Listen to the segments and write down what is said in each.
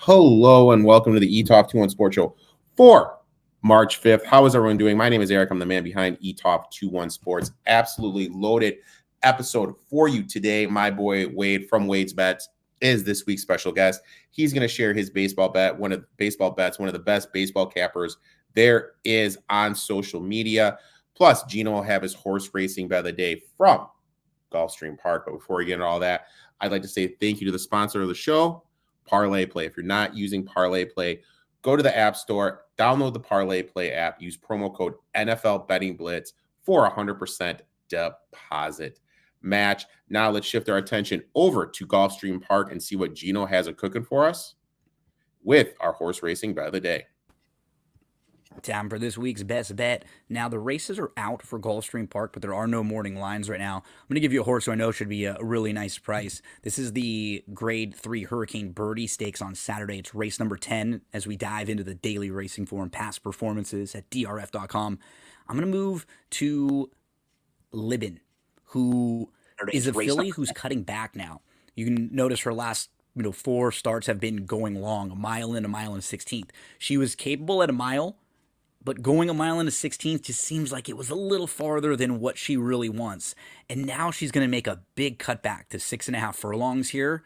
Hello and welcome to the Etoft21sports Show for March 5th. How is everyone doing? My name is Eric. I'm the man behind Etoft21sports. Absolutely loaded episode for you today. My boy Wade from WadesBets is this week's special guest. He's going to share his baseball bet, one of the best baseball cappers there is on social media. Plus, Gino will have his horse racing bet of the day from Gulfstream Park. But before we get into all that, I'd like to say thank you to the sponsor of the show, Parlayplay. If you're not using Parlayplay, go to the App Store, download the Parlayplay app, use promo code NFL Betting Blitz for a 100% deposit match. Now let's shift our attention over to Gulfstream Park and see what Gino has cooking for us with our horse racing bet of the day. Time for this week's best bet. Now, the races are out for Gulfstream Park, but there are no morning lines right now. I'm going to give you a horse who I know should be a really nice price. This is the Grade 3 Hurricane Birdie Stakes on Saturday. It's race number 10 as we dive into the daily racing form, past performances at drf.com. I'm going to move to Libin, who is a filly who's cutting back now. You can notice her last 4 starts have been going long, a mile and 1/16. She was capable at a mile, but going a mile and 1/16 just seems like it was a little farther than what she really wants. And now she's going to make a big cutback to 6.5 furlongs here.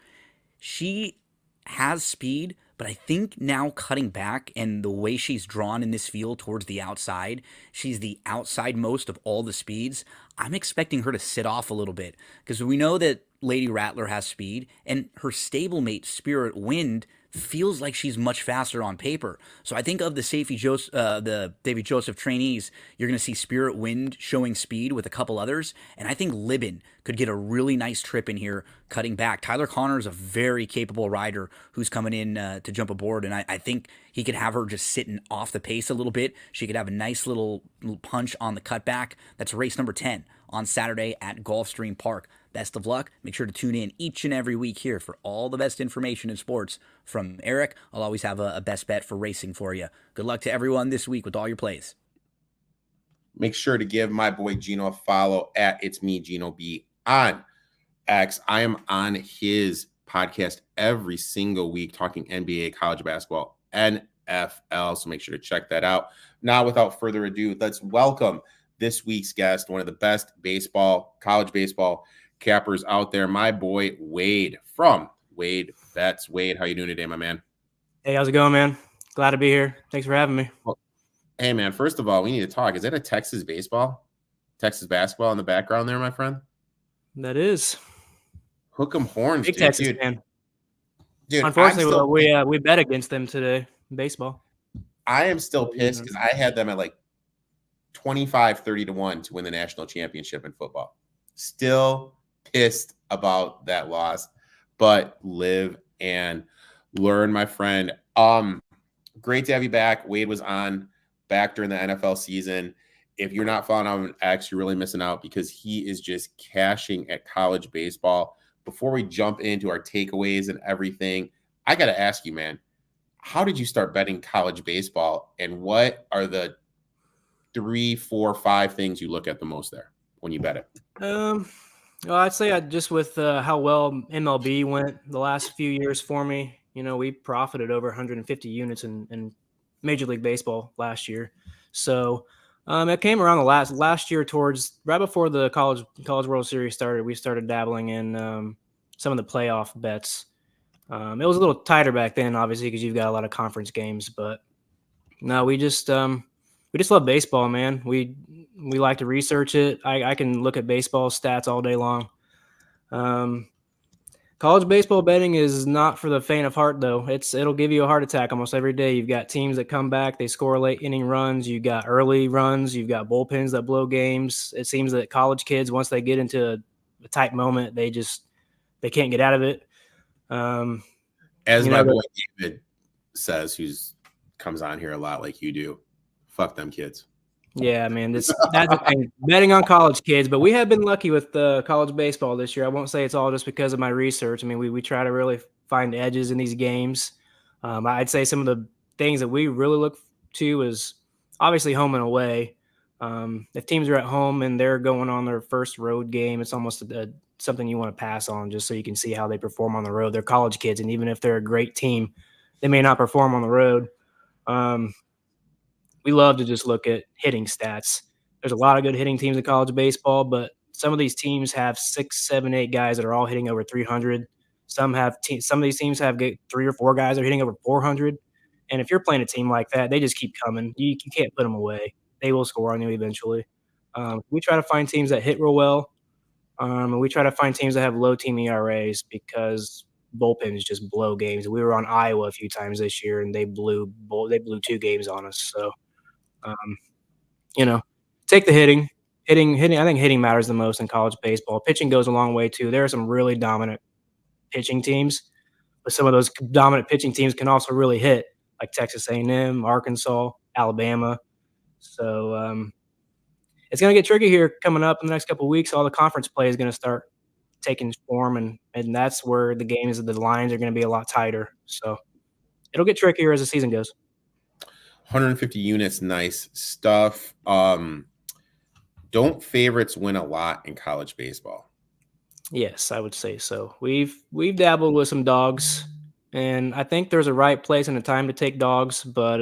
She has speed, but I think now cutting back and the way she's drawn in this field towards the outside, she's the outside most of all the speeds. I'm expecting her to sit off a little bit because we know that Lady Rattler has speed, and her stablemate Spirit Wind feels like she's much faster on paper. So I think of the David Joseph trainees, you're going to see Spirit Wind showing speed with a couple others, and I think Libin could get a really nice trip in here cutting back. Tyler Connor is a very capable rider who's coming in to jump aboard, and I think he could have her just sitting off the pace a little bit. She could have a nice little punch on the cutback. That's race number 10 on Saturday at Gulfstream Park. Best of luck. Make sure to tune in each and every week here for all the best information in sports from Eric. I'll always have a best bet for racing for you. Good luck to everyone this week with all your plays. Make sure to give my boy Gino a follow at It's Me, Gino B on X. I am on his podcast every single week talking NBA, college basketball, NFL. So make sure to check that out. Now, without further ado, let's welcome this week's guest, one of the best college baseball cappers out there, my boy Wade from WadesBets. Wade, how you doing today, my man? Hey, how's it going, man? Glad to be here. Thanks for having me. Well, hey, man, first of all, we need to talk. Is that a Texas basketball in the background there, my friend? That is. Hook 'em horns, Big dude. Texas Dude. fan. Dude, Unfortunately, we bet against them today in baseball. I am still pissed because I had them at like 25-30-1 to win the national championship in football. Still pissed about that loss, but live and learn, my friend. Great to have you back. Wade was on back during the NFL season. If you're not following on X, you're really missing out because he is just cashing at college baseball. Before we jump into our takeaways and everything, I got to ask you, man, how did you start betting college baseball, and what are the 3, 4, 5 things you look at the most there when you bet it? Well, I'd say just with how well MLB went the last few years for me, we profited over 150 units in Major League Baseball last year. So it came around the last year towards right before the College World Series started. We started dabbling in some of the playoff bets. It was a little tighter back then, obviously, because you've got a lot of conference games. But no, we just love baseball, man. We like to research it. I can look at baseball stats all day long. College baseball betting is not for the faint of heart, though. It'll give you a heart attack almost every day. You've got teams that come back, they score late inning runs. You've got early runs. You've got bullpens that blow games. It seems that college kids, once they get into a tight moment, they can't get out of it. As my boy David says, comes on here a lot like you do, fuck them kids. Yeah, man, that's the thing. Betting on college kids, but we have been lucky with college baseball this year. I won't say it's all just because of my research. I mean, we try to really find edges in these games. I'd say some of the things that we really look to is obviously home and away. If teams are at home and they're going on their first road game, it's almost something you want to pass on just so you can see how they perform on the road. They're college kids, and even if they're a great team, they may not perform on the road. We love to just look at hitting stats. There's a lot of good hitting teams in college baseball, but some of these teams have 6, 7, 8 guys that are all hitting over 300. Some of these teams have 3 or 4 guys that are hitting over 400. And if you're playing a team like that, they just keep coming. You can't put them away. They will score on you eventually. We try to find teams that hit real well, and we try to find teams that have low team ERAs because bullpens just blow games. We were on Iowa a few times this year, and they blew 2 games on us. So, take the hitting. Hitting. I think hitting matters the most in college baseball. Pitching goes a long way too. There are some really dominant pitching teams, but some of those dominant pitching teams can also really hit, like Texas A&M, Arkansas, Alabama. So it's going to get tricky here coming up in the next couple of weeks. All the conference play is going to start taking form, and that's where the lines are going to be a lot tighter. So it'll get trickier as the season goes. 150 units, nice stuff. Don't favorites win a lot in college baseball? Yes, I would say so. We've dabbled with some dogs, and I think there's a right place and a time to take dogs, but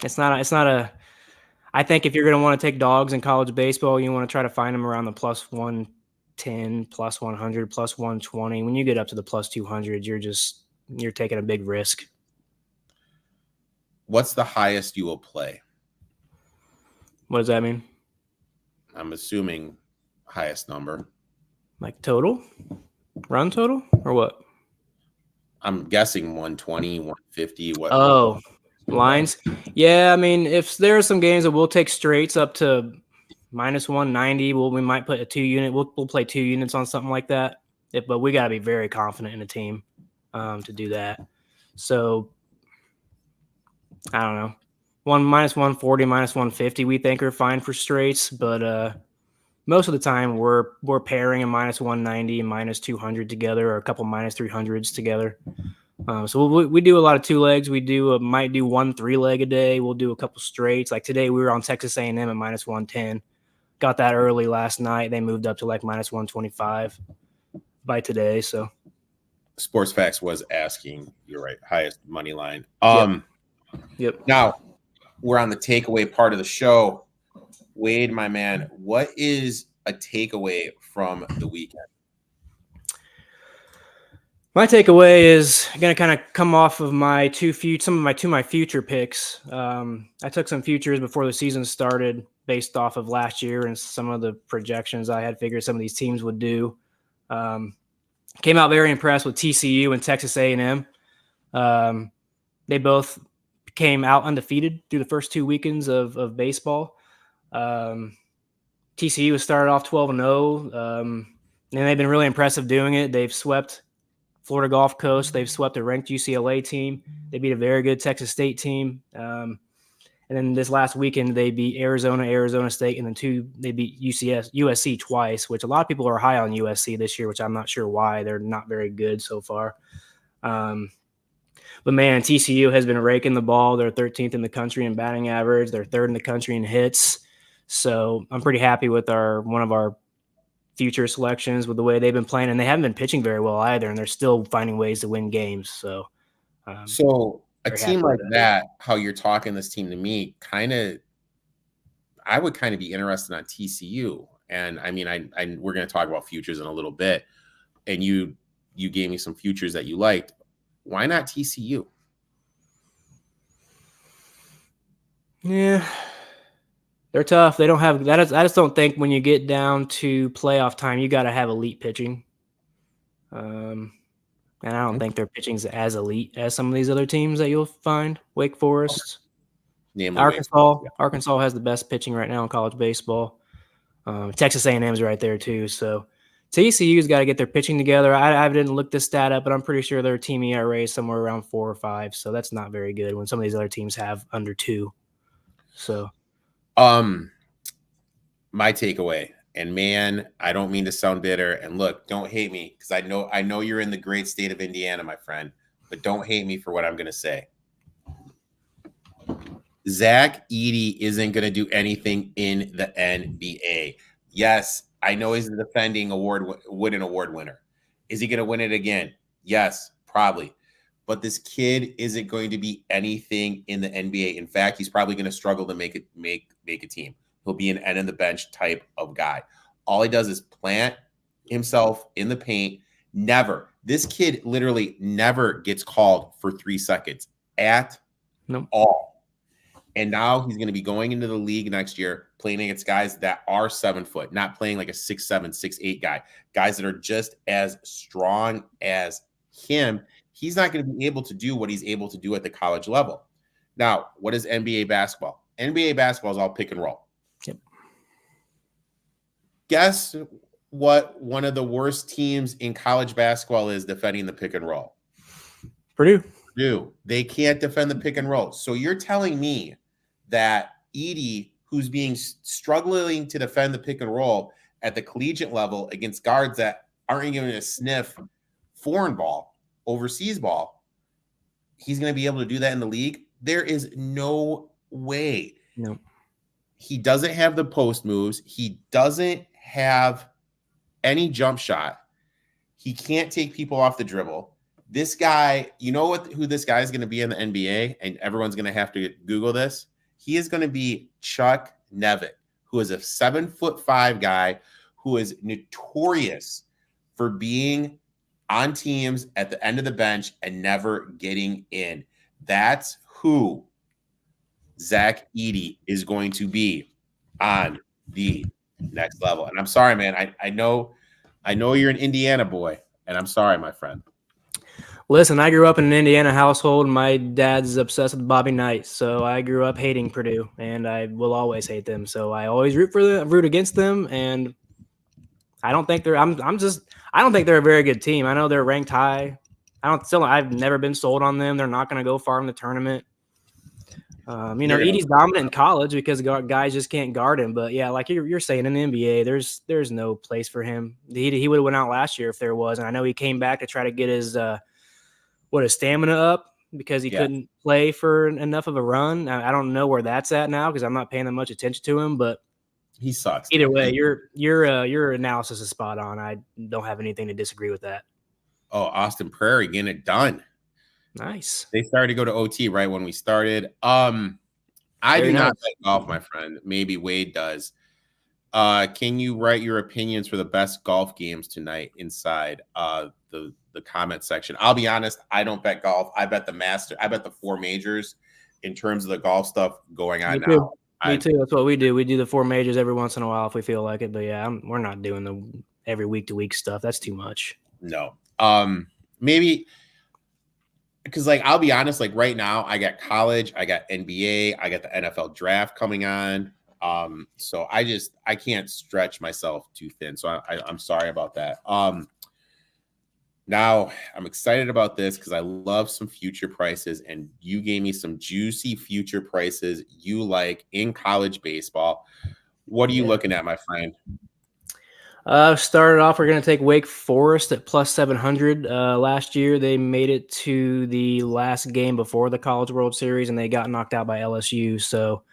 it's not a. I think if you're going to want to take dogs in college baseball, you want to try to find them around the plus 110, plus 100, plus 120. When you get up to the plus 200, you're taking a big risk. What's the highest you will play? What does that mean? I'm assuming highest number. Like total? Run total? Or what? I'm guessing 120, 150. What? Oh, lines? Yeah, I mean, if there are some games that we'll take straights up to minus 190, we might put a 2 unit. We'll play 2 units on something like that. But we got to be very confident in a team to do that. So, I don't know. Minus 140, minus 150, we think are fine for straights, but most of the time we're pairing a minus 190 and minus 200 together, or a couple minus 300s together. So we do a lot of 2 legs. We might do 1 3-leg a day. We'll do a couple straights. Like today, we were on Texas A&M at minus 110. Got that early last night. They moved up to like minus 125 by today. So, Sports Facts was asking. You're right. Highest money line. Yep. Now, we're on the takeaway part of the show. Wade, my man, what is a takeaway from the weekend? My takeaway is going to kind of come off of my my future picks. I took some futures before the season started based off of last year and some of the projections I had figured some of these teams would do. Came out very impressed with TCU and Texas A&M. They both came out undefeated through the first 2 weekends of baseball. TCU has started off 12-0, and they've been really impressive doing it. They've swept Florida Gulf Coast. They've swept a ranked UCLA team. They beat a very good Texas State team. And then this last weekend, they beat Arizona State, and then they beat USC twice, which a lot of people are high on USC this year, which I'm not sure why. They're not very good so far. But man, TCU has been raking the ball. They're 13th in the country in batting average. They're 3rd in the country in hits. So I'm pretty happy with one of our future selections with the way they've been playing, and they haven't been pitching very well either, and they're still finding ways to win games. So a team like that, how you're talking this team to me, I would kind of be interested on TCU. And I mean, we're going to talk about futures in a little bit, and you gave me some futures that you liked. Why not TCU? Yeah, they're tough. They don't have that. I just don't think when you get down to playoff time, you got to have elite pitching. And I don't think their pitching's as elite as some of these other teams that you'll find. Wake Forest, Arkansas has the best pitching right now in college baseball. Texas A&M is right there too. So TCU's got to get their pitching together. I didn't look this stat up, but I'm pretty sure their team ERA is somewhere around 4 or 5. So that's not very good when some of these other teams have under 2. So, my takeaway, and man, I don't mean to sound bitter. And look, don't hate me because I know you're in the great state of Indiana, my friend. But don't hate me for what I'm going to say. Zach Edey isn't going to do anything in the NBA. Yes, I know he's the defending Wooden Award winner. Is he going to win it again? Yes, probably. But this kid isn't going to be anything in the NBA. In fact, he's probably going to struggle to make a team. He'll be an end of the bench type of guy. All he does is plant himself in the paint. Never. This kid literally never gets called for 3 seconds at all. And now he's going to be going into the league next year playing against guys that are 7 foot, not playing like a 6'7", 6'8" guy, guys that are just as strong as him. He's not going to be able to do what he's able to do at the college level. Now, what is NBA basketball? NBA basketball is all pick and roll. Yep. Guess what one of the worst teams in college basketball is defending the pick and roll? Purdue. They can't defend the pick and roll. So you're telling me that Edey, who's struggling to defend the pick and roll at the collegiate level against guards that aren't even going to sniff foreign ball, overseas ball, he's going to be able to do that in the league? There is no way. No. He doesn't have the post moves. He doesn't have any jump shot. He can't take people off the dribble. This guy, you know who this guy is going to be in the NBA, and everyone's going to have to Google this. He is going to be Chuck Nevitt, who is a 7'5" guy who is notorious for being on teams at the end of the bench and never getting in. That's who Zach Edey is going to be on the next level. And I'm sorry, man. I know you're an Indiana boy, and I'm sorry, my friend. Listen, I grew up in an Indiana household. My dad's obsessed with Bobby Knight, so I grew up hating Purdue, and I will always hate them. So I always root against them, and I don't think they're. I don't think they're a very good team. I know they're ranked high. I've never been sold on them. They're not going to go far in the tournament. Edey's dominant in college because guys just can't guard him. But yeah, like you're saying, in the NBA, there's no place for him. He would have went out last year if there was, and I know he came back to try to get his stamina up because he couldn't play for enough of a run. I don't know where that's at now because I'm not paying that much attention to him, but he sucks. Either way, your analysis is spot on. I don't have anything to disagree with that. Oh, Austin Prairie getting it done. Nice. They started to go to OT right when we started. I do not play golf, my friend. Maybe Wade does. Can you write your opinions for the best golf games tonight inside the comment section? I'll be honest, I don't bet golf. I bet the 4 majors in terms of the golf stuff going on now. Me too. That's what we do. We do the 4 majors every once in a while if we feel like it. But yeah, we're not doing the every week to week stuff. That's too much. No. Maybe because I'll be honest, right now I got college, I got NBA, I got the NFL draft coming on. So I can't stretch myself too thin. So I'm sorry about that. Now I'm excited about this because I love some future prices, and you gave me some juicy future prices you like in college baseball. What are you looking at, my friend? Started off, we're going to take Wake Forest at plus 700. Last year, they made it to the last game before the College World Series, and they got knocked out by LSU. So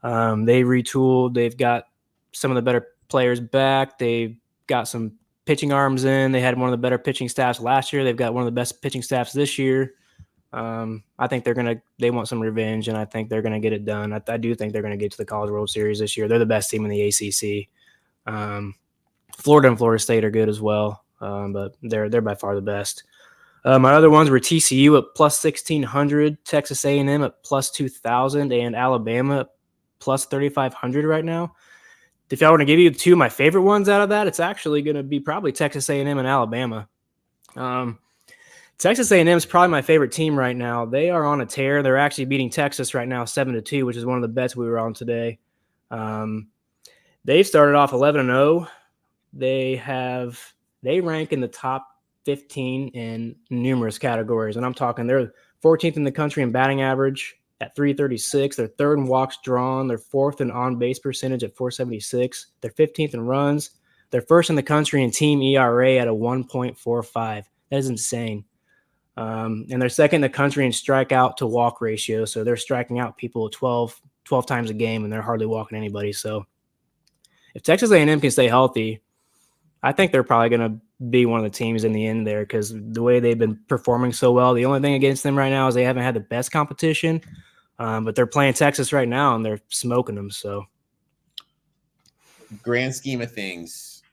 they retooled. They've got some of the better players back. They've got some pitching arms in. They had one of the better pitching staffs last year. They've got one of the best pitching staffs this year. I think they want some revenge, and I think they're going to get it done. I do think they're going to get to the College World Series this year. They're the best team in the ACC. Florida and Florida State are good as well, but they're by far the best. My other ones were TCU at plus 1,600, Texas A&M at plus 2,000, and Alabama at plus 3,500 right now. If I were to give you 2 of my favorite ones out of that, it's actually going to be probably Texas A&M and Alabama. Texas A&M is probably my favorite team right now. They are on a tear. They're actually beating Texas right now 7-2, which is one of the bets we were on today. They've started off 11-0. They rank in the top 15 in numerous categories, and I'm talking they're 14th in the country in batting average at 336. They're 3rd in walks drawn. They're 4th in on-base percentage at 476. They're 15th in runs. They're 1st in the country in team ERA at a 1.45. That is insane. And they're 2nd in the country in strikeout to walk ratio. So they're striking out people 12 times a game, and they're hardly walking anybody. So if Texas A&M can stay healthy, I think they're probably going to be one of the teams in the end there because the way they've been performing so well. The only thing against them right now is they haven't had the best competition, but they're playing Texas right now and they're smoking them. So, grand scheme of things,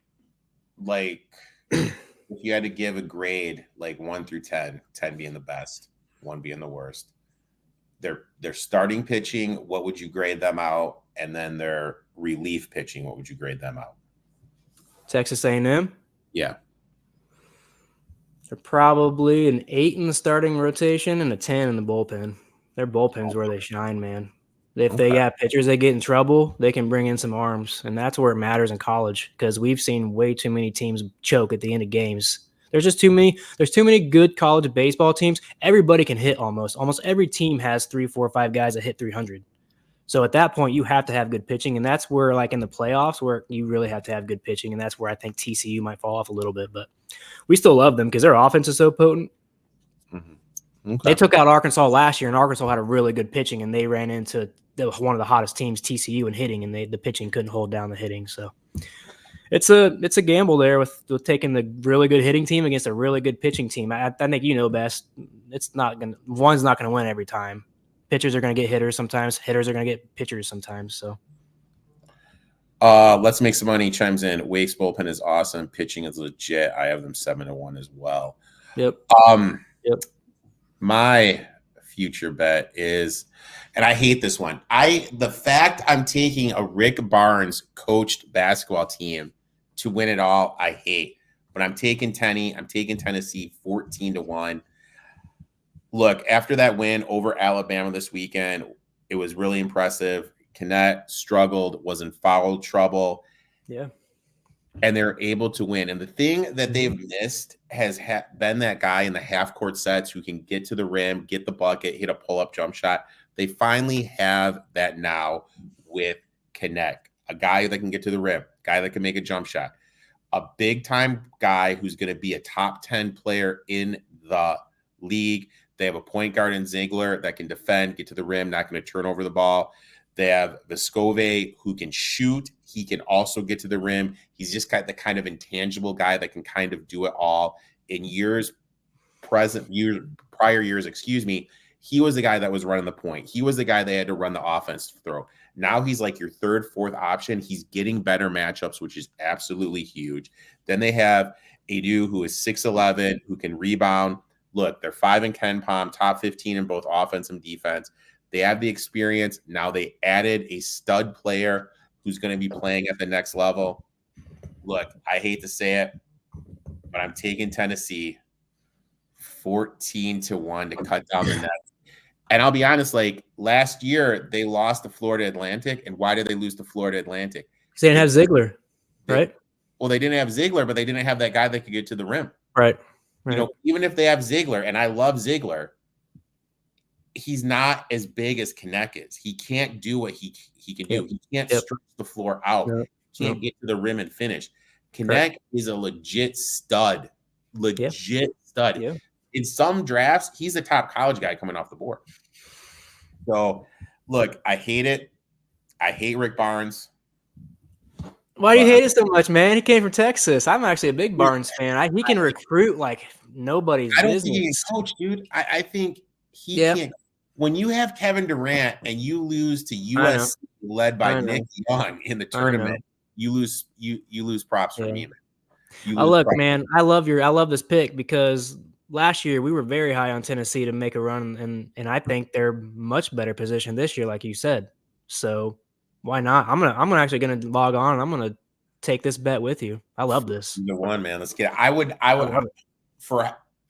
like if you had to give a grade, like 1 through 10, 10 being the best, 1 being the worst, their starting pitching, what would you grade them out? And then their relief pitching, what would you grade them out? Texas A&M? Yeah. They're probably an 8 in the starting rotation and a 10 in the bullpen. Their bullpen's where they shine, man. If they got pitchers that get in trouble, they can bring in some arms, and that's where it matters in college because we've seen way too many teams choke at the end of games. There's just too many. There's too many good college baseball teams. Everybody can hit almost. Almost every team has 3, 4, 5 guys that hit 300. So at that point, you have to have good pitching, and that's where, like in the playoffs, where you really have to have good pitching, and that's where I think TCU might fall off a little bit. But we still love them because their offense is so potent. Mm-hmm. Okay. They took out Arkansas last year, and Arkansas had a really good pitching, and they ran into one of the hottest teams, TCU, in hitting, and the pitching couldn't hold down the hitting. So it's a gamble there with taking the really good hitting team against a really good pitching team. I think you know best. One's not gonna win every time. Pitchers are gonna get hitters sometimes. Hitters are gonna get pitchers sometimes. So. Let's Make Some Money chimes in. Wake's bullpen is awesome. Pitching is legit. I have them 7-1 as well. Yep. Yep. My future bet is, and I hate this one. The fact I'm taking a Rick Barnes coached basketball team to win it all, I hate. But I'm taking Tennessee 14-1. Look, after that win over Alabama this weekend, it was really impressive. Kennett struggled, was in foul trouble. Yeah. And they're able to win. And the thing that they've missed has been that guy in the half-court sets who can get to the rim, get the bucket, hit a pull-up jump shot. They finally have that now with Kennett, a guy that can get to the rim, guy that can make a jump shot, a big-time guy who's going to be a top 10 player in the league. They have a point guard in Ziegler that can defend, get to the rim, not going to turn over the ball. They have Vescove who can shoot. He can also get to the rim. He's just got the kind of intangible guy that can kind of do it all. In prior years, he was the guy that was running the point. He was the guy they had to run the offense through. Now he's like your third, fourth option. He's getting better matchups, which is absolutely huge. Then they have Adu, who is 6'11", who can rebound. Look, they're 5 in KenPom, top 15 in both offense and defense. They have the experience. Now they added a stud player who's going to be playing at the next level. Look, I hate to say it, but I'm taking Tennessee 14-1 to cut down the nets. And I'll be honest, like last year they lost to Florida Atlantic. And why did they lose to Florida Atlantic? Because they didn't have Ziegler, right? They didn't have Ziegler, but they didn't have that guy that could get to the rim. Right. You know, even if they have Ziegler, and I love Ziegler, he's not as big as Kennett is. He can't do what he can do. He can't stretch the floor out. He can't get to the rim and finish. Kennett is a legit stud. Stud. Yeah. In some drafts, he's a top college guy coming off the board. So, look, I hate it. I hate Rick Barnes. Why do you hate it so much, man? He came from Texas. I'm actually a big Barnes fan. He can recruit like nobody's business. I don't think he can coach, dude. I think he can't. When you have Kevin Durant and you lose to USC led by Nick Young in the tournament, you lose props for me, man. Look, man, I love this pick because last year we were very high on Tennessee to make a run, and I think they're much better positioned this year, like you said. So why not? I'm actually gonna log on and I'm gonna take this bet with you. I love this. The one, man. Let's get it.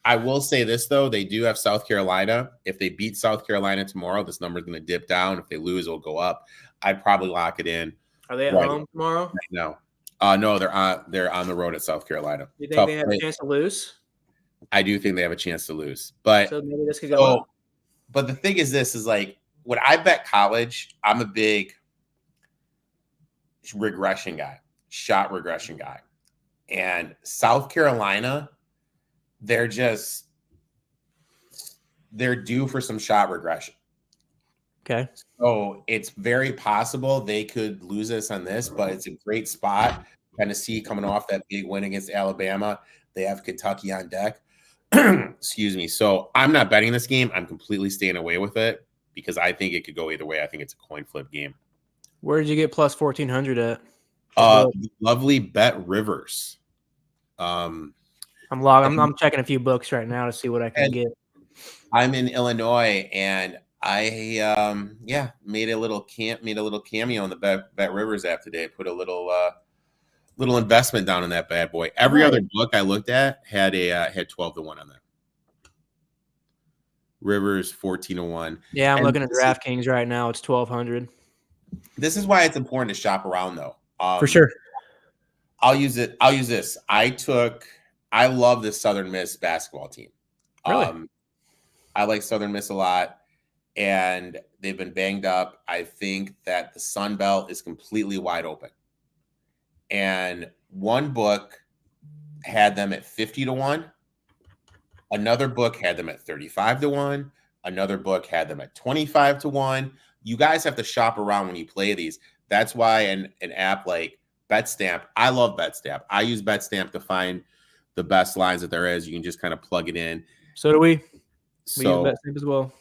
I will say this, though. They do have South Carolina. If they beat South Carolina tomorrow, this number is going to dip down. If they lose, it'll go up. I'd probably lock it in. Are they at home tomorrow? No. No, they're on the road at South Carolina. Do you think they have a chance to lose? I do think they have a chance to lose. But so maybe this could go up. But the thing is this is like when I bet college, I'm a big regression guy, shot regression guy. And South Carolina, they're due for some shot regression. Okay. So it's very possible they could lose us on this, but it's a great spot. Tennessee coming off that big win against Alabama. They have Kentucky on deck. Excuse me. So I'm not betting this game. I'm completely staying away with it because I think it could go either way. I think it's a coin flip game. Where did you get plus 1,400 at? Lovely Bet Rivers. I'm checking a few books right now to see what I can get. I'm in Illinois, and I made a little cameo on the Bet Rivers app today. Put a little investment down in that bad boy. Every other book I looked at had 12-1 on that. Rivers 14-1. Yeah, I'm looking at DraftKings right now. It's 1,200. This is why it's important to shop around, though. For sure. I'll use this. I love this Southern Miss basketball team. Really? I like Southern Miss a lot, and they've been banged up. I think that the Sun Belt is completely wide open. And one book had them at 50-1. Another book had them at 35-1. Another book had them at 25-1. You guys have to shop around when you play these. That's why an app like BetStamp, I love BetStamp. I use BetStamp to find the best lines that there is. You can just kind of plug it in. So do we. We use BetStamp as well.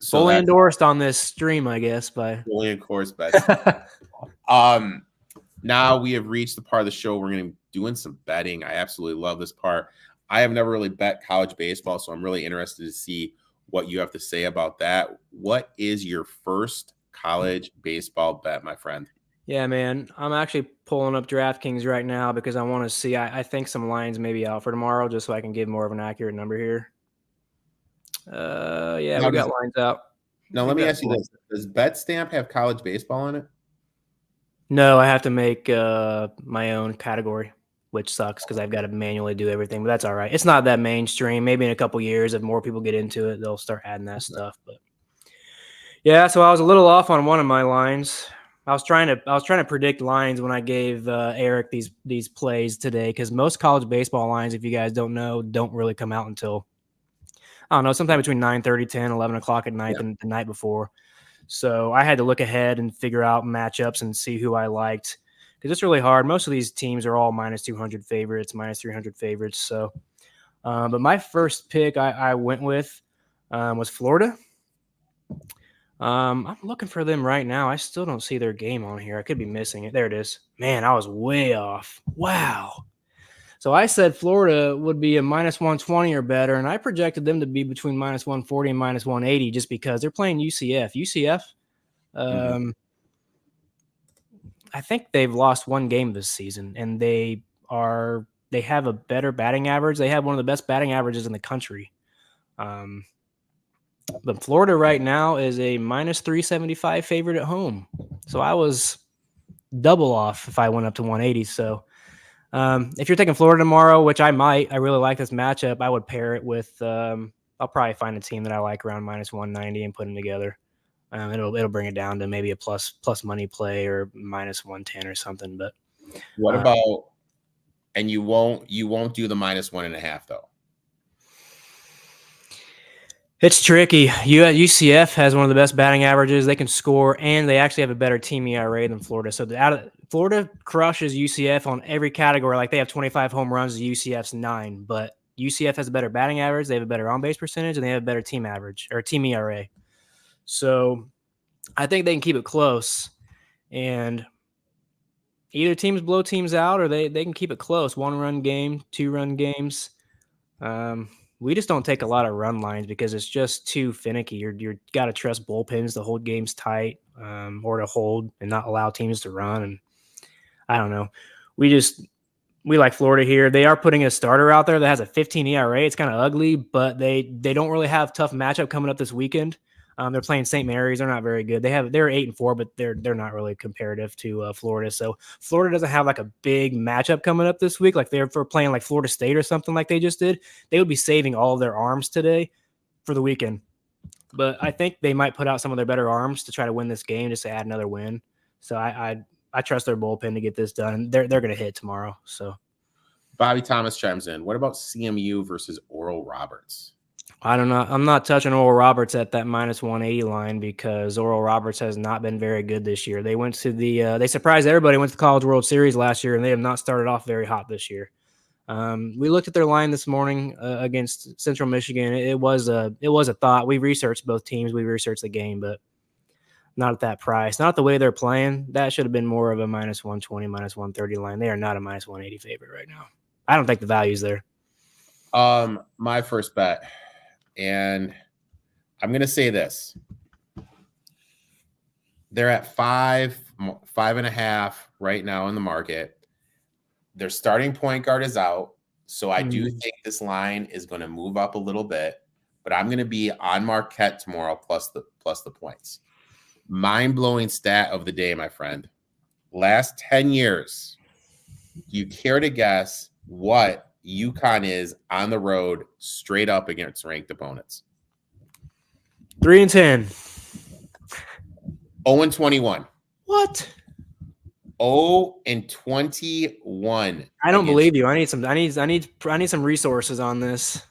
Fully endorsed on this stream, I guess. Fully endorsed BetStamp. Now we have reached the part of the show we're going to be doing some betting. I absolutely love this part. I have never really bet college baseball, so I'm really interested to see what you have to say about that. What is your first college baseball bet, my friend? Yeah, man. I'm actually pulling up DraftKings right now because I want to see. I think some lines may be out for tomorrow just so I can give more of an accurate number here. We got lines out. Now, let me ask you this. Does BetStamp have college baseball in it? No, I have to make my own category, which sucks because I've got to manually do everything, but that's all right. It's not that mainstream. Maybe in a couple years, if more people get into it, they'll start adding that stuff. But yeah, so I was a little off on one of my lines. I was trying to predict lines when I gave Erik these plays today because most college baseball lines, if you guys don't know, don't really come out until, I don't know, sometime between 9:30, 10, 11 o'clock at night and the night before. So I had to look ahead and figure out matchups and see who I liked because it's really hard. Most of these teams are all minus 200 favorites, minus 300 favorites. So, but my first pick I went with was Florida. I'm looking for them right now. I still don't see their game on here. I could be missing it. There it is. Man, I was way off. Wow. So I said Florida would be a minus 120 or better, and I projected them to be between minus 140 and minus 180 just because they're playing UCF. UCF, I think they've lost one game this season, and they have a better batting average. They have one of the best batting averages in the country. But Florida right now is a minus 375 favorite at home. So I was double off if I went up to 180. So if you're taking Florida tomorrow, which I might, I really like this matchup, I would pair it with I'll probably find a team that I like around minus 190 and put them together. It'll bring it down to maybe a plus money play or minus 110 or something. But what about, and you won't do the minus 1.5 though? It's tricky. UCF has one of the best batting averages. They can score, and they actually have a better team ERA than Florida. So Florida crushes UCF on every category. Like they have 25 home runs, UCF's 9. But UCF has a better batting average. They have a better on-base percentage, and they have a better team average or team ERA. So I think they can keep it close. And either teams blow teams out, or they can keep it close. 1-run game, 2-run games. We just don't take a lot of run lines because it's just too finicky. You're got to trust bullpens to hold games tight, or to hold and not allow teams to run. And I don't know. We like Florida here. They are putting a starter out there that has a 15 ERA. It's kind of ugly, but they don't really have tough matchup coming up this weekend. They're playing St. Mary's. They're not very good. They're 8-4, but they're not really comparative to Florida. So Florida doesn't have like a big matchup coming up this week. Like they're for playing like Florida State or something like they just did. They would be saving all of their arms today for the weekend. But I think they might put out some of their better arms to try to win this game, just to add another win. So I trust their bullpen to get this done. They're going to hit tomorrow. So Bobby Thomas chimes in. What about CMU versus Oral Roberts? I don't know. I'm not touching Oral Roberts at that minus 180 line because Oral Roberts has not been very good this year. They went to they surprised everybody, went to the College World Series last year, and they have not started off very hot this year. We looked at their line this morning against Central Michigan. It was a thought. We researched both teams. We researched the game, but not at that price. Not the way they're playing. That should have been more of a minus 120, minus 130 line. They are not a minus 180 favorite right now. I don't think the value's there. My first bet, and I'm going to say this. They're at 5.5 right now in the market. Their starting point guard is out. So I do think this line is going to move up a little bit, but I'm going to be on Marquette tomorrow plus the points. Mind-blowing stat of the day, my friend. Last 10 years, do you care to guess what UConn is on the road straight up against ranked opponents? 3-10. 0-21. What? 0-21. I don't believe you. I need some resources on this.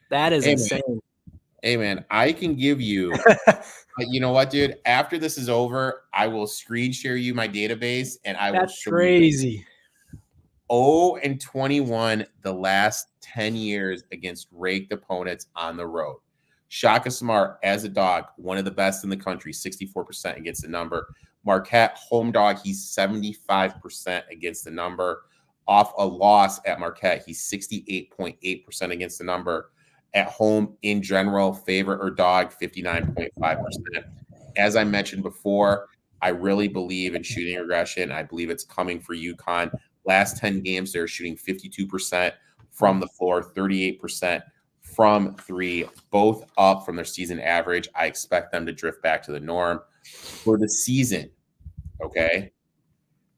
That is insane. Hey man, I can give you you know what, dude? After this is over, I will screen share you my database and I will show crazy. You 0-21 the last 10 years against ranked opponents on the road. Shaka Smart as a dog, one of the best in the country, 64% against the number. Marquette, home dog, he's 75% against the number. Off a loss at Marquette, he's 68.8% against the number. At home, in general, favorite or dog, 59.5%. As I mentioned before, I really believe in shooting aggression. I believe it's coming for UConn. Last 10 games, they're shooting 52% from the floor, 38% from three, both up from their season average. I expect them to drift back to the norm. For the season, okay,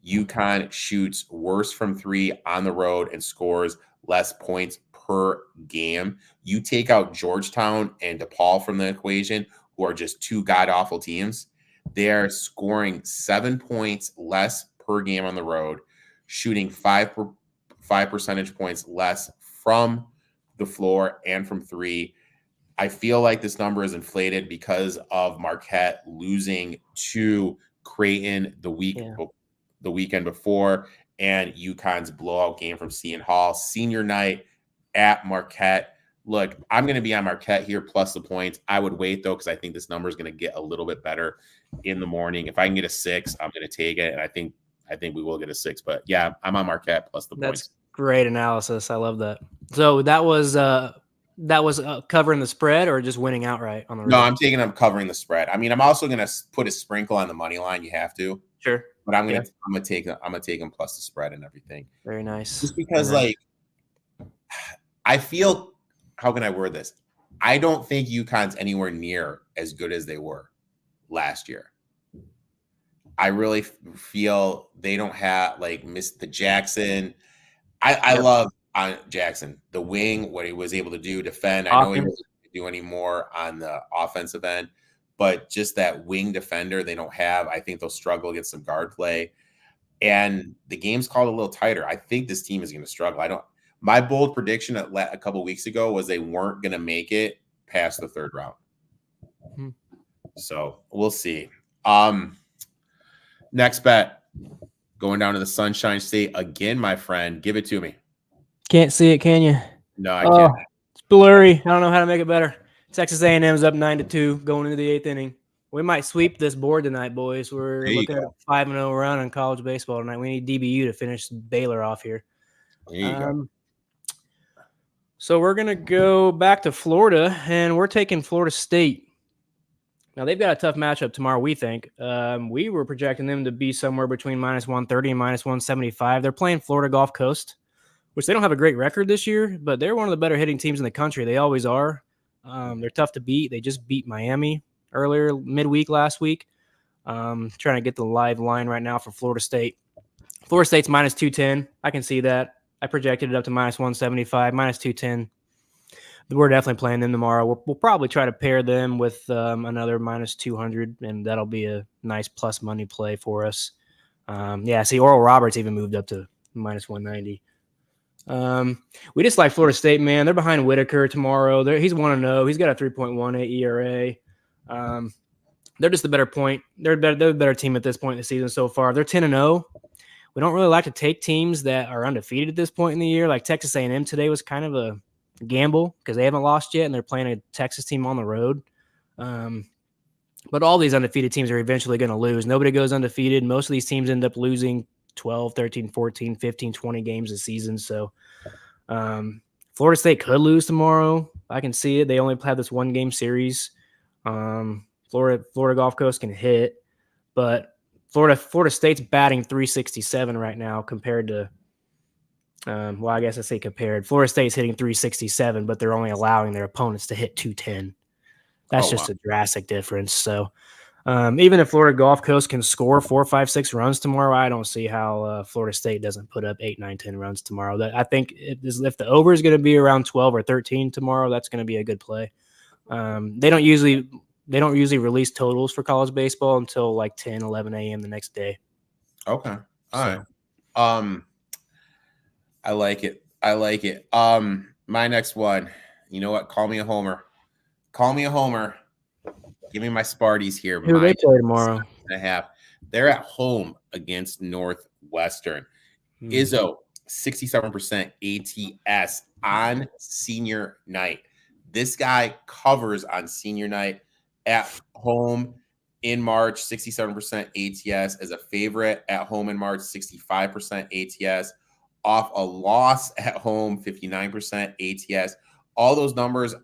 UConn shoots worse from three on the road and scores less points per game. You take out Georgetown and DePaul from the equation, who are just two god-awful teams. They are scoring 7 points less per game on the road, shooting 5 percentage points less from the floor and from three. I feel like this number is inflated because of Marquette losing to Creighton the weekend before, and UConn's blowout game from Seton Hall. Senior night at Marquette. Look, I'm going to be on Marquette here plus the points. I would wait, though, because I think this number is going to get a little bit better in the morning. If I can get a 6, I'm going to take it, and I think we will get a 6. But, yeah, I'm on Marquette plus the points. That's great analysis. I love that. So that was covering the spread or just winning outright on the road? No, I'm taking them covering the spread. I mean, I'm also going to put a sprinkle on the money line. You have to. Sure. But I'm going to take them plus the spread and everything. Very nice. Just because, I feel, how can I word this? I don't think UConn's anywhere near as good as they were last year. I really feel they don't have, miss the Jackson. I love Jackson, the wing, what he was able to do, defend. I know he doesn't do any more on the offensive end, but just that wing defender they don't have. I think they'll struggle against some guard play. And the game's called a little tighter. I think this team is going to struggle. My bold prediction a couple weeks ago was they weren't going to make it past the third round. So we'll see. Next bet, going down to the Sunshine State again, my friend. Give it to me. Can't see it, can you? No, I can't. It's blurry. I don't know how to make it better. Texas A&M's up 9-2 going into the 8th inning. We might sweep this board tonight, boys. We're looking at a 5-0 run in college baseball tonight. We need DBU to finish Baylor off here. There you go. So we're going to go back to Florida, and we're taking Florida State. Now, they've got a tough matchup tomorrow, we think. We were projecting them to be somewhere between minus 130 and minus 175. They're playing Florida Gulf Coast, which they don't have a great record this year, but they're one of the better hitting teams in the country. They always are. They're tough to beat. They just beat Miami earlier midweek last week. Trying to get the live line right now for Florida State. Florida State's minus 210. I can see that. I projected it up to minus 175, minus 210. We're definitely playing them tomorrow. We'll probably try to pair them with another minus 200, and that'll be a nice plus money play for us. See, Oral Roberts even moved up to minus 190. We just like Florida State, man. They're behind Whitaker tomorrow. He's 1-0. He's got a 3.18 ERA. They're just the better point. They're the better team at this point in the season so far. They're 10-0. we don't really like to take teams that are undefeated at this point in the year. Like Texas A&M today was kind of a gamble because they haven't lost yet and they're playing a Texas team on the road. But all these undefeated teams are eventually going to lose. Nobody goes undefeated. Most of these teams end up losing 12, 13, 14, 15, 20 games a season. So Florida State could lose tomorrow. I can see it. They only have this 1-game series. Florida Gulf Coast can hit, but Florida State's batting 367 right now compared to well, I guess I say compared. Florida State's hitting 367, but they're only allowing their opponents to hit 210. That's just a drastic difference. So even if Florida Gulf Coast can score 4, 5, 6 runs tomorrow, I don't see how Florida State doesn't put up 8, 9, 10 runs tomorrow. I think if the over is going to be around 12 or 13 tomorrow, that's going to be a good play. They don't usually release totals for college baseball until like 10, 11 a.m. the next day. Okay. All right. I like it. My next one, you know what? Call me a homer. Give me my Sparties here. Who do they play tomorrow? 7.5. They're at home against Northwestern. Izzo, 67% ATS on senior night. This guy covers on senior night at home in March, 67% ATS as a favorite at home in March, 65% ATS. Off a loss at home, 59% ATS. All those numbers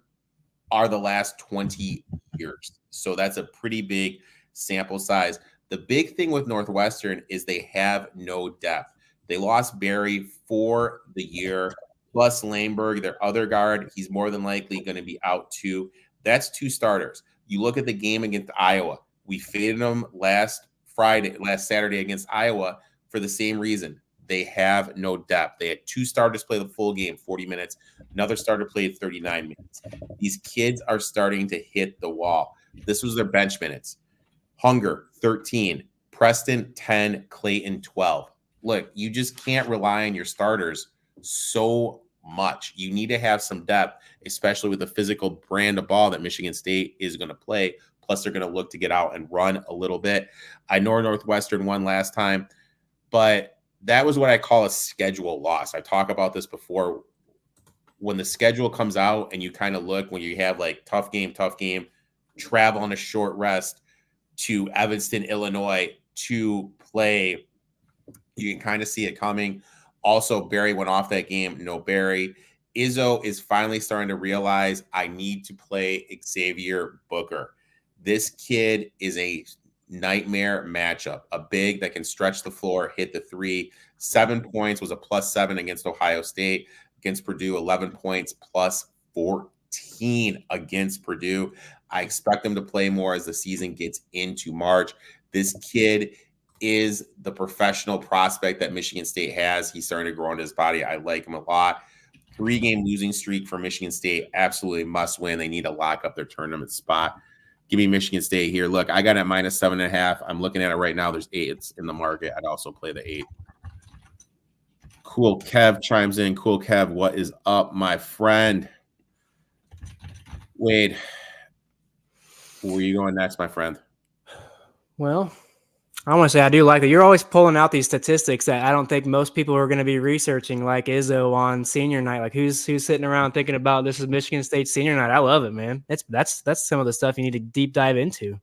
are the last 20 years. So that's a pretty big sample size. The big thing with Northwestern is they have no depth. They lost Barry for the year, plus Laneberg, their other guard. He's more than likely going to be out too. That's 2 starters. You look at the game against Iowa. We faded them last Saturday against Iowa for the same reason. They have no depth. They had 2 starters play the full game, 40 minutes. Another starter played 39 minutes. These kids are starting to hit the wall. This was their bench minutes. Hunger, 13. Preston, 10. Clayton, 12. Look, you just can't rely on your starters so much. You need to have some depth, especially with the physical brand of ball that Michigan State is going to play. Plus, they're going to look to get out and run a little bit. I know Northwestern won last time, but that was what I call a schedule loss. I talk about this before. When the schedule comes out and you kind of look, when you have like tough game, travel on a short rest to Evanston, Illinois to play, you can kind of see it coming. Also, Barry went off that game. No Barry. Izzo is finally starting to realize I need to play Xavier Booker. This kid is a nightmare matchup, a big that can stretch the floor, hit the 3. 7 points, was a +7 against Ohio State. Against Purdue, 11 points, +14 against Purdue. I expect him to play more as the season gets into March. This kid is the professional prospect that Michigan State has. He's starting to grow into his body. I like him a lot. 3-game losing streak for Michigan State. Absolutely must win. They need to lock up their tournament spot. Give me Michigan State here. Look, I got it at -7.5. I'm looking at it right now. There's 8 in the market. I'd also play the 8. Cool Kev chimes in. Cool Kev, what is up, my friend? Wade, where are you going next, my friend? Well, I want to say I do like that. You're always pulling out these statistics that I don't think most people are going to be researching, like Izzo on senior night. Like who's sitting around thinking about this is Michigan State senior night? I love it, man. That's some of the stuff you need to deep dive into.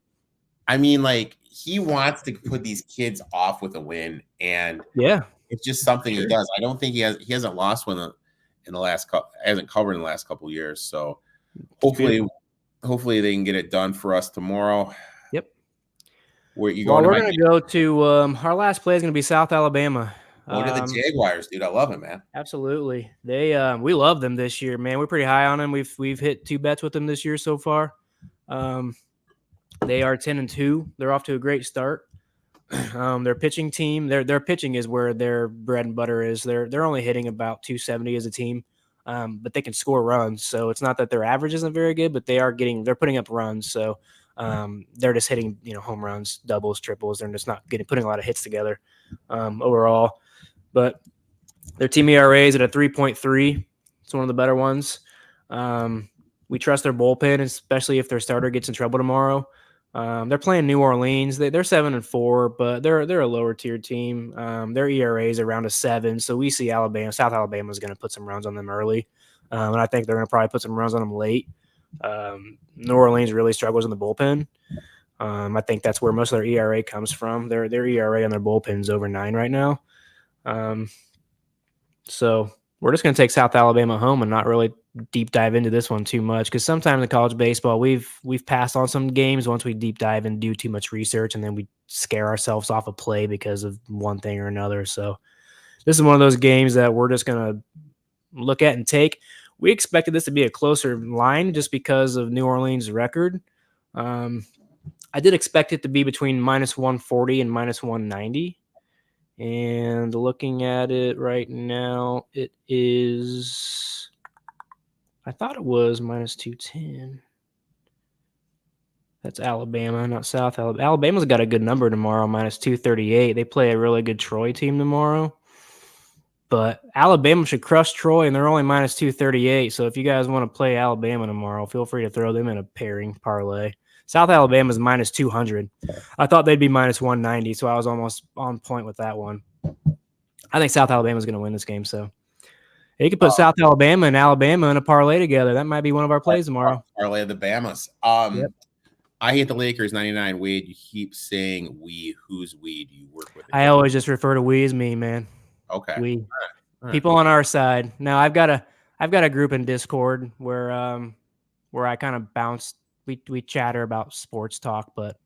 I mean, like he wants to put these kids off with a win, and yeah, it's just something he does. I don't think he hasn't lost one in the last hasn't covered in the last couple of years. So hopefully they can get it done for us tomorrow. Yep. Where you going? We're going to go to our last play is going to be South Alabama. Going to the Jaguars, dude. I love it, man. Absolutely. They we love them this year, man. We're pretty high on them. We've hit 2 bets with them this year so far. They are 10-2. They're off to a great start. Their pitching team, their pitching is where their bread and butter is. They're only hitting about 270 as a team, but they can score runs. So it's not that their average isn't very good, but they're putting up runs. So they're just hitting home runs, doubles, triples. They're just not putting a lot of hits together overall. But their team ERA is at a 3.3. It's one of the better ones. We trust their bullpen, especially if their starter gets in trouble tomorrow. They're playing New Orleans. They're 7-4, but they're a lower tier team. Their ERA is around a 7, so we see South Alabama is going to put some runs on them early, and I think they're going to probably put some runs on them late. New Orleans really struggles in the bullpen. I think that's where most of their ERA comes from. Their ERA on their bullpen is over 9 right now. So we're just going to take South Alabama home and not really deep dive into this one too much, because sometimes in college baseball we've passed on some games once we deep dive and do too much research, and then we scare ourselves off a play because of one thing or another. So this is one of those games that we're just going to look at and take. We expected this to be a closer line just because of New Orleans' record. I did expect it to be between -140 and -190. And looking at it right now, it is, I thought it was -210. That's Alabama, not South Alabama. Alabama's got a good number tomorrow, -238. They play a really good Troy team tomorrow. But Alabama should crush Troy, and they're only -238. So if you guys want to play Alabama tomorrow, feel free to throw them in a pairing parlay. South Alabama's -200. I thought they'd be -190, so I was almost on point with that one. I think South Alabama's going to win this game, so you could put South Alabama and Alabama in a parlay together. That might be one of our plays tomorrow. Parlay of the Bamas. Yep. I hate the Lakers 99. Wade, you keep saying we. Who's we? Do you work with? I always just refer to we as me, man. Okay. We. All right. People on our side. Now I've got a group in Discord where I kind of bounce. We chatter about sports talk, but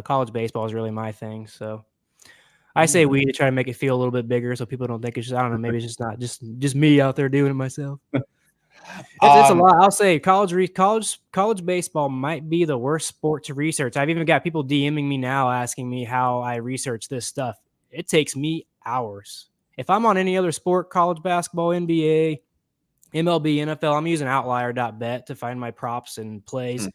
college baseball is really my thing. So I say we to try to make it feel a little bit bigger, so people don't think it's just, I don't know, maybe it's just not just me out there doing it myself. It's a lot. I'll say college baseball might be the worst sport to research. I've even got people DMing me now asking me how I research this stuff. It takes me hours. If I'm on any other sport, college basketball, NBA, MLB, NFL, I'm using outlier.bet to find my props and plays.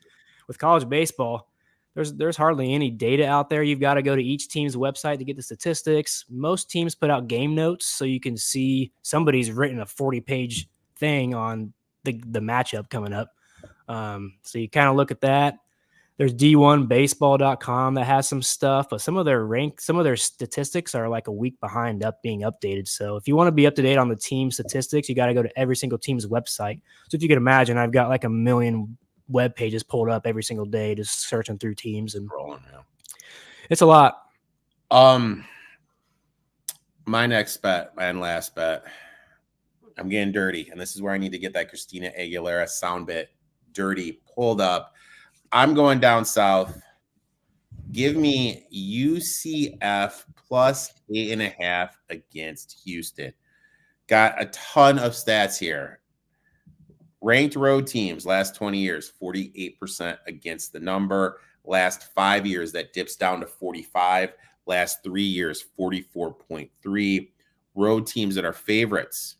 With college baseball, there's hardly any data out there. You've got to go to each team's website to get the statistics. Most teams put out game notes so you can see somebody's written a 40-page thing on the matchup coming up. So you kind of look at that. There's D1baseball.com that has some stuff, but some of their statistics are like a week behind being updated. So if you want to be up to date on the team statistics, you got to go to every single team's website. So if you can imagine, I've got like 1 million web pages pulled up every single day, just searching through teams, and it's a lot. My next bet and last bet, I'm getting dirty, and this is where I need to get that Christina Aguilera sound bit dirty pulled up. I'm going down south. Give me UCF plus 8.5 against Houston. Got a ton of stats here. Ranked road teams last 20 years, 48% against the number. Last 5 years, that dips down to 45. Last 3 years, 44.3. Road teams that are favorites.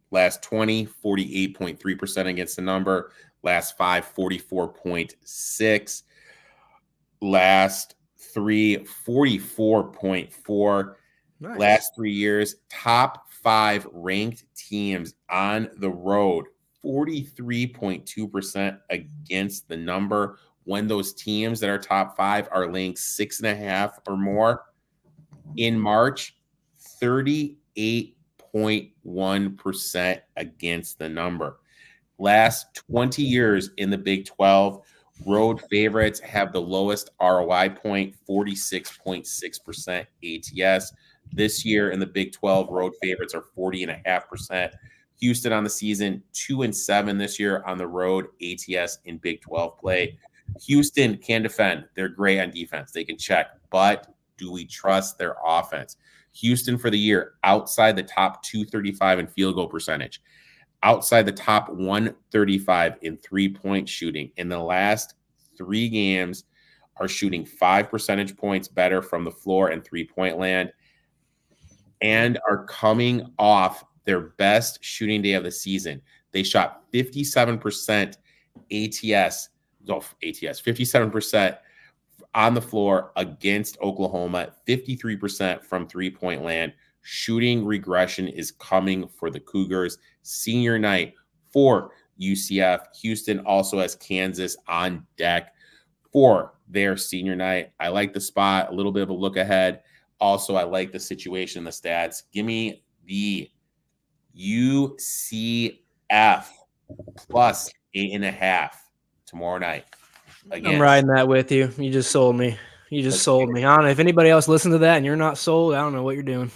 Last 20, 48.3% against the number. Last 5, 44.6. Last 3, 44.4. Nice. Last 3 years, top 5 ranked teams on the road, 43.2% against the number. When those teams that are top 5 are laying 6.5 or more. In March, 38.1% against the number. Last 20 years in the Big 12, road favorites have the lowest ROI point, 46.6% ATS. This year in the Big 12, road favorites are 40.5%. Houston on the season, 2-7 this year on the road, ATS in Big 12 play. Houston can defend. They're great on defense. They can check. But do we trust their offense? Houston for the year, outside the top 235 in field goal percentage, outside the top 135 in three-point shooting. In the last 3 games, are shooting 5 percentage points better from the floor and three-point land, and are coming off their best shooting day of the season. They shot 57% ATS, 57% on the floor against Oklahoma, 53% from three-point land. Shooting regression is coming for the Cougars. Senior night for UCF. Houston also has Kansas on deck for their senior night. I like the spot, a little bit of a look ahead. Also, I like the situation, the stats. Give me the UCF plus 8.5 tomorrow night. Again, I'm riding that with you. You just sold me. You just sold me. I don't know if anybody else listened to that and you're not sold. I don't know what you're doing.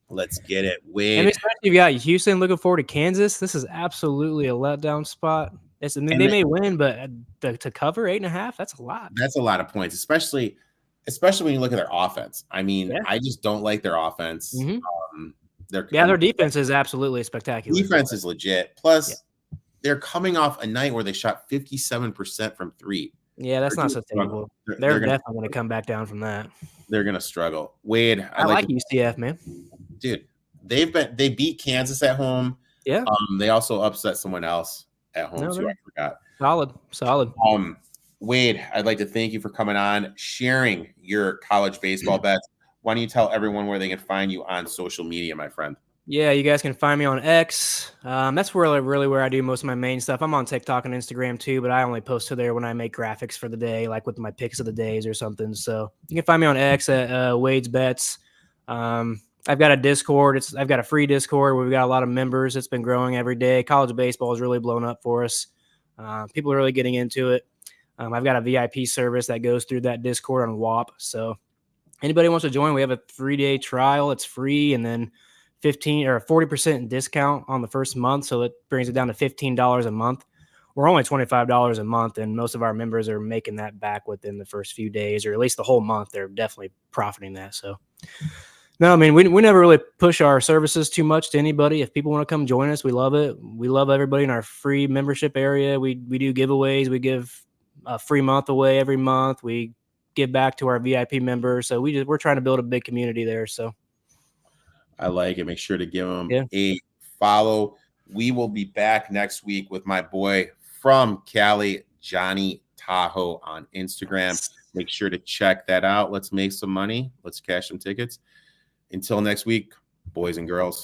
Let's get it. And Wade. especially if you got Houston looking forward to Kansas. This is absolutely a letdown spot. They may win, but to cover 8.5, that's a lot. That's a lot of points, especially when you look at their offense. I mean, Yeah. I just don't like their offense. Mm-hmm. Their defense is absolutely spectacular. Defense is legit. Plus, they're coming off a night where they shot 57% from three. Yeah, that's not sustainable. They're definitely going to come back down from that. They're going to struggle. Wade, I like UCF, man. Dude, they beat Kansas at home. Yeah. They also upset someone else at home too. I forgot. Solid. Wade, I'd like to thank you for coming on, sharing your college baseball bets. Why don't you tell everyone where they can find you on social media, my friend? Yeah, you guys can find me on X. That's really where I do most of my main stuff. I'm on TikTok and Instagram too, but I only post to there when I make graphics for the day, like with my picks of the days or something. So you can find me on X at WadesBets. I've got a Discord. I've got a free Discord where we've got a lot of members. It's been growing every day. College baseball has really blown up for us. People are really getting into it. I've got a VIP service that goes through that Discord on WAP. So anybody wants to join, we have a 3-day trial. It's free, and then 15 or 40% discount on the first month. So it brings it down to $15 a month. We're only $25 a month, and most of our members are making that back within the first few days, or at least the whole month. They're definitely profiting that. So no, I mean, we never really push our services too much to anybody. If people want to come join us, we love it. We love everybody in our free membership area. We do giveaways. We give a free month away every month. We give back to our VIP members. So we're trying to build a big community there. So I like it. Make sure to give them a follow. We will be back next week with my boy from Cali, Johnny Tahoe, on Instagram. Make sure to check that out. Let's make some money. Let's cash some tickets. Until next week, boys and girls.